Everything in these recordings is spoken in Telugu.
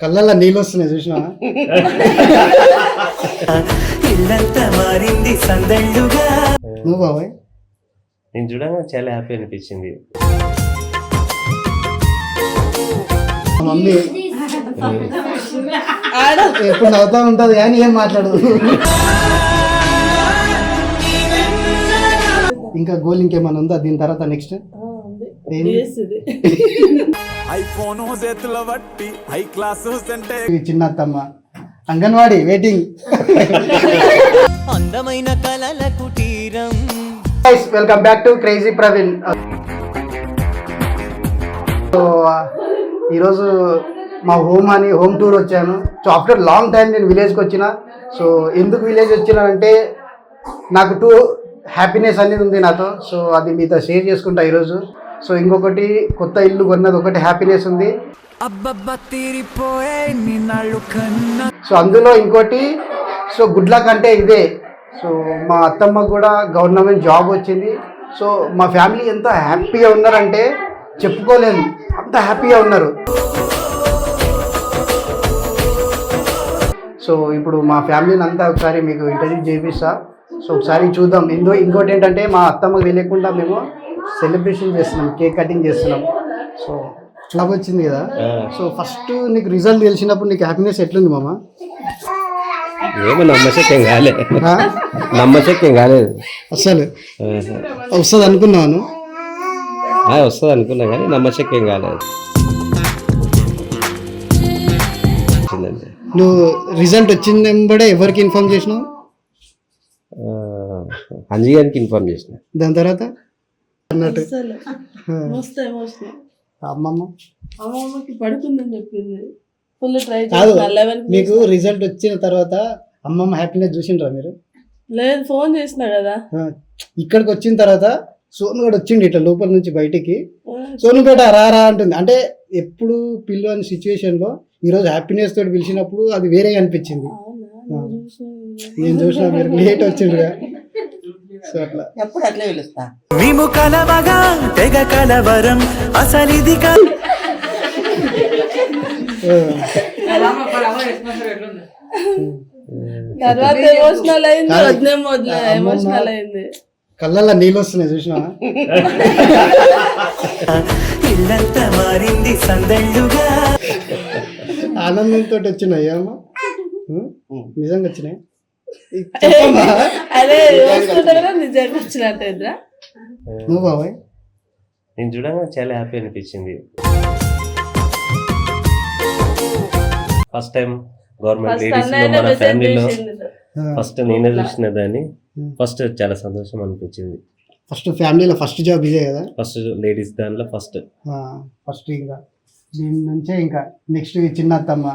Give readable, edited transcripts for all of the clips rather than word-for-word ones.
కళ్ళల్లో నీళ్ళు వస్తున్నాయి చూసినా. నువ్వు బాబాయ్ నేను చూడగా చాలా హ్యాపీ అనిపించింది. మా మమ్మీ ఎప్పుడు నవ్వుతా ఉంటది కానీ ఏం మాట్లాడదు. ఇంకా గోల్ ఇంకేమైనా ఉందా దీని తర్వాత నెక్స్ట్? చిన్న అత్తమ్మ అంగన్వాడీ వెయిటింగ్. అందమైన కలల కుటీరం. Welcome back to crazy Praveen. ఈరోజు మా హోమ్ టూర్ వచ్చాను. సో ఆఫ్టర్ లాంగ్ టైం నేను విలేజ్కి వచ్చిన. సో ఎందుకు విలేజ్ వచ్చినానంటే నాకు హ్యాపీనెస్ అనేది ఉంది నాతో. సో అది మీతో షేర్ చేసుకుంటా ఈరోజు. సో ఇంకొకటి కొత్త ఇల్లు కొన్నది ఒకటి హ్యాపీనెస్ ఉంది. సో అందులో ఇంకోటి సో గుడ్ లక్ అంటే ఇదే. సో మా అత్తమ్మకు కూడా గవర్నమెంట్ జాబ్ వచ్చింది. సో మా ఫ్యామిలీ ఎంత హ్యాపీగా ఉన్నారంటే చెప్పుకోలేము, అంత హ్యాపీగా ఉన్నారు. సో ఇప్పుడు మా ఫ్యామిలీని అంతా ఒకసారి మీకు ఇంటర్వ్యూ చేపిస్తా. సో ఒకసారి చూద్దాం. ఇంకోటి ఏంటంటే మా అత్తమ్మకు తెలియకుండా మేము సెలబ్రేషన్ చేస్తున్నాం, కేక్ కటింగ్ చేస్తున్నాం. సో జాబ్ వచ్చింది కదా. సో ఫస్ట్ నీకు రిజల్ట్ తెలిసినప్పుడు నీకు హ్యాపీనెస్ ఎట్లుంది మామ? ఏమో నమ్మశక్యం కాలేదు అసలు. వస్తుంది అనుకున్నాను, వస్తుంది అనుకున్నా కానీ నమ్మశక్యం కాలేదు. నువ్వు రిజల్ట్ వచ్చింది వెంబడే ఎవరికి ఇన్ఫార్మ్ చేసినావు? అంజీ గారికి ఇన్ఫార్మ్ చేసిన. దాని తర్వాత అన్నట్టు అమ్మమ్మకి పడుతుందని చెప్పింది. ఫుల్ ట్రై కాదు, మీకు రిజల్ట్ వచ్చిన తర్వాత అమ్మమ్మ హ్యాపీనెస్ చూసిండ్రా మీరు? లేదు, ఫోన్ చేసినా కదా. ఇక్కడికి వచ్చిన తర్వాత సోను కూడా వచ్చిండు ఇట్లా లోపల నుంచి బయటికి. సోనుపేట రా అంటుంది. అంటే ఎప్పుడు పిల్లు అనే సిచ్యువేషన్ లో ఈరోజు హ్యాపీనెస్ తోటి పిలిచినప్పుడు అది వేరే అనిపించింది. నేను చూసిన మీరు లేట్ వచ్చిండ్రుగా. సో అట్లా ఎప్పుడు అట్లే పిలుస్తా. మేము కలవగా తెగ కలవరం అసలిది తర్వాత ఎమోషనల్ అయింది, ఎమోషనల్ అయింది. కళ్ళల్లో నీళ్ళు వస్తున్నాయి చూసినా. ఇల్లంతా మారింది సందళ్ళుగా. ఆనందంతో వచ్చినాయి అమ్మా, నిజంగా వచ్చినాయి. అదే నిజంగా వచ్చినట్టు. నువ్వు బాబాయ్ నేను చూడగా చాలా హ్యాపీ అనిపించింది. ఫస్ట్ టైం గవర్నమెంట్ లేడీస్ లో మన ఫ్యామిలీలో ఫస్ట్ నేనే చూసిన దాన్ని. ఫస్ట్ చాలా సంతోషం అనిపించింది. ఫస్ట్ ఫ్యామిలీలో ఫస్ట్ జాబ్ ఇదే కదా, ఫస్ట్ లేడీస్ దాంట్లో ఫస్ట్. ఇంకా దీని నుంచే ఇంకా నెక్స్ట్ చిన్న అత్తమ్మ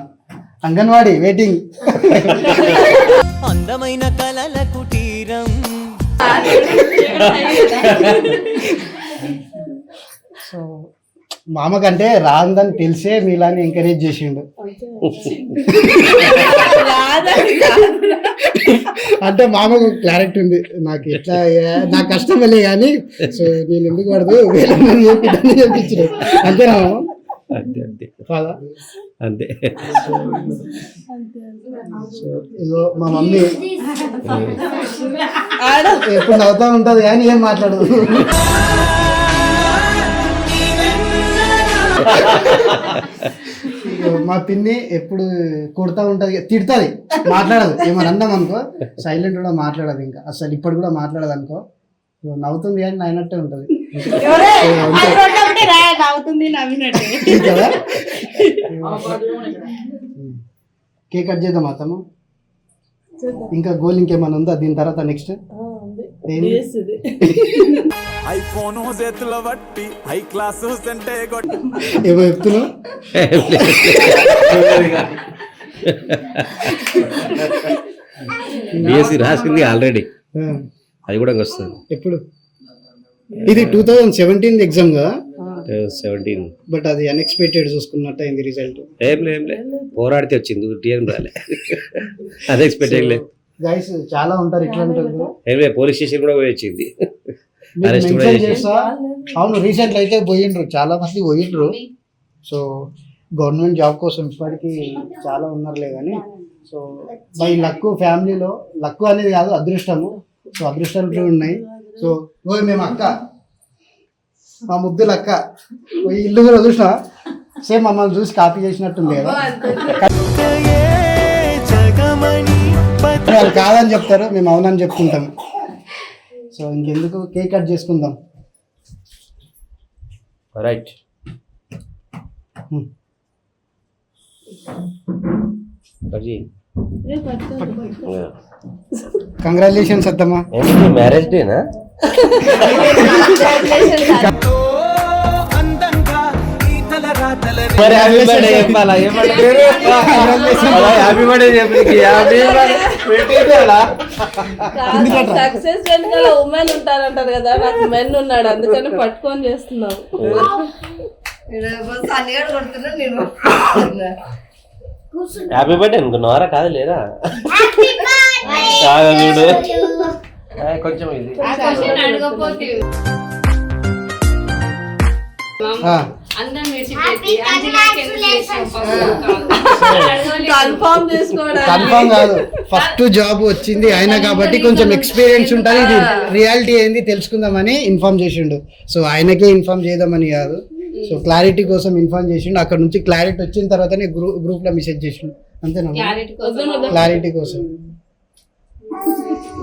అంగన్వాడీ వెయిటింగ్. అందమైన కలల కుటీరం. సో మామకంటే రాందని తెలిసే మీలాని ఎంకరేజ్ చేసిండు. అంటే మామకు క్లారిటీ ఉంది, నాకు ఎట్లా నా కష్టం వెళ్ళే కానీ సో నేను ఎందుకు పడదు చెప్పించిన. అంతేనా అంతే అంతే కాదా? అంతే. ఇదో మా మమ్మీ ఎప్పుడు నవ్వుతా ఉంటది కానీ ఏం మాట్లాడదు. మా పిన్ని ఎప్పుడు కొడతా ఉంటది, తిడుతుంది, మాట్లాడదు. ఏమన్నా అన్నాం అనుకో సైలెంట్ కూడా మాట్లాడదు. ఇంకా అసలు ఇప్పుడు కూడా మాట్లాడదు అనుకో, నవ్వుతుంది కానీ నవ్వినట్టే ఉంటది కదా. కేక్ కట్ చేద్దాం అత్తమ్మ. ఇంకా గోల్ ఇంకేమైనా ఉందా దీని తర్వాత నెక్స్ట్? ఏమో చెప్తున్నావు? బిఎస్సి రాసింది ఆల్రెడీ, అది కూడా వస్తుంది. ఎప్పుడు? ఇది 2017 ఎగ్జామ్ కదా, 17. బట్ అది అన్ఎక్స్పెక్టెడ్ చూసుకున్నట్టు అయింది రిజల్ట్. ఏం పోరాడితే వచ్చింది, టీఎం రాలే. అన్ఎక్స్పెక్టెడ్ లేదు. గైస్ చాలా ఉంటారు ఇట్లాంటి. పోలీస్ స్టేషన్ కూడా పోయి వచ్చింది. అవును, రీసెంట్ అయితే పోయిండ్రు, చాలా మంది పోయిండ్రు. సో గవర్నమెంట్ జాబ్ కోసం ఇప్పటికీ చాలా ఉన్నారులే కానీ సో బై లక్ ఫ్యామిలీలో లక్ అనేది కాదు అదృష్టము. సో అదృష్టాలు ఉన్నాయి. సో మేము అక్క మా ముద్దులు అక్క ఈ ఇల్లు కూడా చూసినా సేమ్ మమ్మల్ని చూసి కాపీ చేసినట్టుంది కదా. వాళ్ళు కాదని చెప్తారు, మేము అవునని చెప్పుకుంటాం. సో ఇంకెందుకు కేక్ కట్ చేసుకుందాం. రైట్. కంగ్రాచులేషన్స్ అత్తమ్మా. మ్యారేజ్ డేనా? మరి హ్యాపీ బర్త్డే చెప్పాలా? హ్యాపీ బర్త్డే సక్సెస్ వెనకాల ఉమెన్ ఉంటారంటారు కదా, నాకు మెన్ ఉన్నాడు అందుకని పట్టుకొని చేస్తున్నావు. హ్యాపీ బర్త్డే అనుకున్నావారా? కాదు లేరా? చూడు కొంచెం ఇది కన్ఫర్మ్ చేసుకోవడం కన్ఫర్మ్ కాదు, ఫస్ట్ జాబ్ వచ్చింది ఆయన కాబట్టి కొంచెం ఎక్స్పీరియన్స్ ఉంటుంది. ఇది రియాలిటీ ఏంది తెలుసుకుందామని ఇన్ఫార్మ్ చేసిండు. సో ఆయనకే ఇన్ఫార్మ్ చేద్దామని కాదు, సో క్లారిటీ కోసం ఇన్ఫార్మ్ చేసిండు. అక్కడ నుంచి క్లారిటీ వచ్చిన తర్వాతనే గ్రూప్ లో మెసేజ్ చేసిండు. అంతేనా? క్లారిటీ కోసం